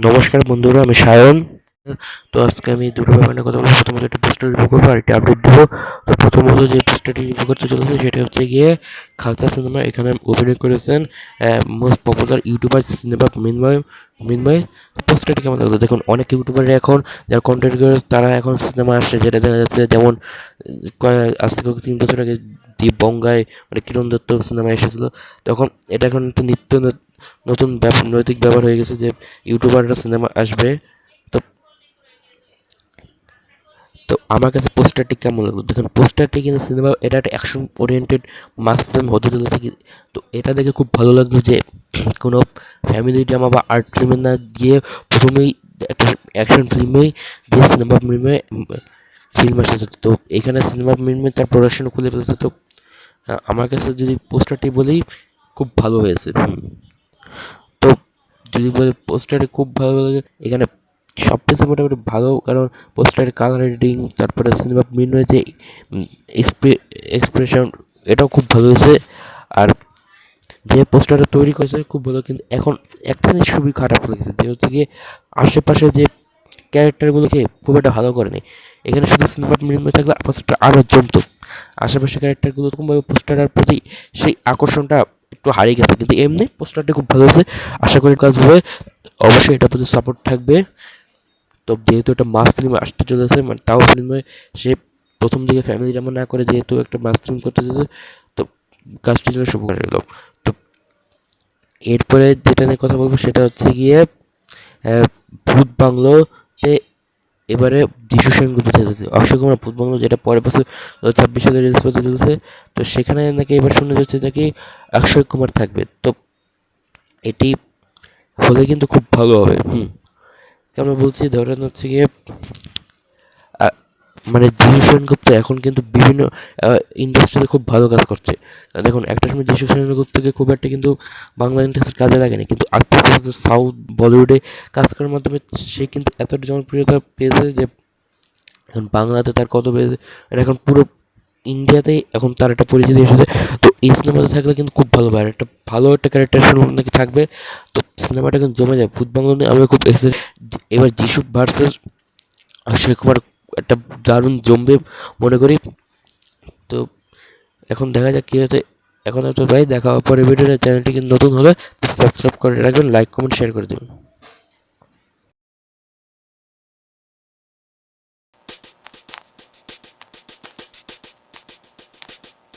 নমস্কার বন্ধুরা, আমি সায়ন। তো আজকে আমি দুটো ব্যাপার নিয়ে কথা বলবো। প্রথমত একটা পোস্টার রিভিউ করবো আর একটা আপডেট দেবো। তো প্রথমত যে পোস্টারটি রিভিউ করতে চলেছে সেটা হচ্ছে গিয়ে খালতা সিনেমা। এখানে অভিনয় করেছেন মোস্ট পপুলার ইউটিউবার সিনেমা মৃন্ময়। পোস্টারটি কেমন লাগলো দেখুন। অনেক ইউটিউবার এখন যারা কন্টেন্ট ক্রিয়েটর তারা এখন সিনেমা আসছে, যেটা দেখা যাচ্ছে যেমন আজ থেকে 3 বছর আগে দীপ বঙ্গায় মানে কিরণ দত্ত সিনেমা এসেছিল। তখন এটা এখন একটা নিত্য নতুন নৈতিক ব্যাপার হয়ে গেছে যে ইউটিউবাররা সিনেমা আসবে। তো তো আমার কাছে পোস্টারটি কেমন লাগলো দেখুন। পোস্টারটি কিন্তু সিনেমা এটা একটা অ্যাকশন ওরিয়েন্টেড মাস ফিল্ম হতে চলেছে কি। তো এটা দেখে খুব ভালো লাগলো যে কোনো ফ্যামিলি ড্রামা বা আর্ট ফিল্মে না গিয়ে প্রথমেই একটা অ্যাকশন ফিল্মেই দিয়ে সিনেমা ফিল্মে ফিল্ম এসেছে। তো এখানে সিনেমা ফিল্মে তার প্রোডাকশন খুলে ফেলেছে। তো আমার কাছে যদি পোস্টারটি বলি খুব ভালো হয়েছে। তো যদি বলে পোস্টারে খুব ভালো লাগে, এখানে সব কিছু মোটামুটি ভালো, কারণ পোস্টারের কালার রেটিং, তারপরে সিনেমা মেন হয়েছে এক্সপ্রেশন, এটাও খুব ভালো হয়েছে। আর যে পোস্টারটা তৈরি করেছে খুব ভালো, কিন্তু এখন একটা জিনিস খুবই খারাপ লেগেছে, যে হচ্ছে গিয়ে আশেপাশে যে ক্যারেক্টারগুলোকে খুব একটা ভালো করেনি। এখানে শুধু সিনেমা মিনিমাম থাকলে পোস্টারটা আরও জমতো। আশেপাশে ক্যারেক্টারগুলো এরকমভাবে পোস্টারের প্রতি সেই আকর্ষণটা একটু হারিয়ে গেছে, কিন্তু এমনি পোস্টারটা খুব ভালো হয়েছে। আশা করি কাজ হবে, অবশ্যই এটার প্রতি সাপোর্ট থাকবে। তো যেহেতু একটা মাস ফিল্ম আসতে চলেছে, মানে তাও ফিল্মে সে প্রথম দিকে ফ্যামিলি ড্রামা না করে যেহেতু একটা মাস ফিল্ম করতে চলেছে, তো কাজটির জন্য শুভ করে রইল। তো এরপরে যেটা নিয়ে কথা বলবো সেটা হচ্ছে গিয়ে ভূত বাংলোতে এবারে যিশু সেনগুপ্ত চলেছে। অক্ষয় কুমার ভূত বাংলো, যেটা পরের বছর 2026 সালে রিলিজ করতে চলেছে। তো সেখানে নাকি এবার শোনা যাচ্ছে নাকি অক্ষয় কুমার থাকবে। তো এটি হলে কিন্তু খুব ভালো হবে। কেন বলছি, ধরেন হচ্ছে গিয়ে মানে যিশু সেনগুপ্ত এখন কিন্তু বিভিন্ন ইন্ডাস্ট্রিতে খুব ভালো কাজ করছে। দেখুন একটা সময় যিশু সেনগুপ্তকে খুব একটা কিন্তু বাংলা ইন্ডাস্ট্রির কাজে লাগেনি, কিন্তু আস্তে আস্তে আস্তে সাউথ বলিউডে কাজ করার মাধ্যমে সে কিন্তু এতটা জনপ্রিয়তা পেয়েছে যে এখন বাংলাতে তার কত পেয়েছে, আর এখন পুরো ইন্ডিয়াতেই এখন তার একটা পরিচিতি এসেছে। তো এই সিনেমাতে থাকলে কিন্তু খুব ভালো হয়, আর একটা ভালো একটা ক্যারেক্টার নাকি থাকবে। তো সিনেমাটা কিন্তু জমে যায়। ভূত বাংলা নিয়ে আমি খুব এক্সাইটেড। এবার যিশু ভার্সেস অক্ষয় কুমার একটা দারুণ জমবে মনে করি। তো এখন দেখা যাক কী হতে। এখন তো ভাই দেখা হওয়ার পরে ভিডিওটা, চ্যানেলটি কিন্তু নতুন হলে সাবস্ক্রাইব করে রাখবেন, লাইক কমেন্ট শেয়ার করে দেবেন।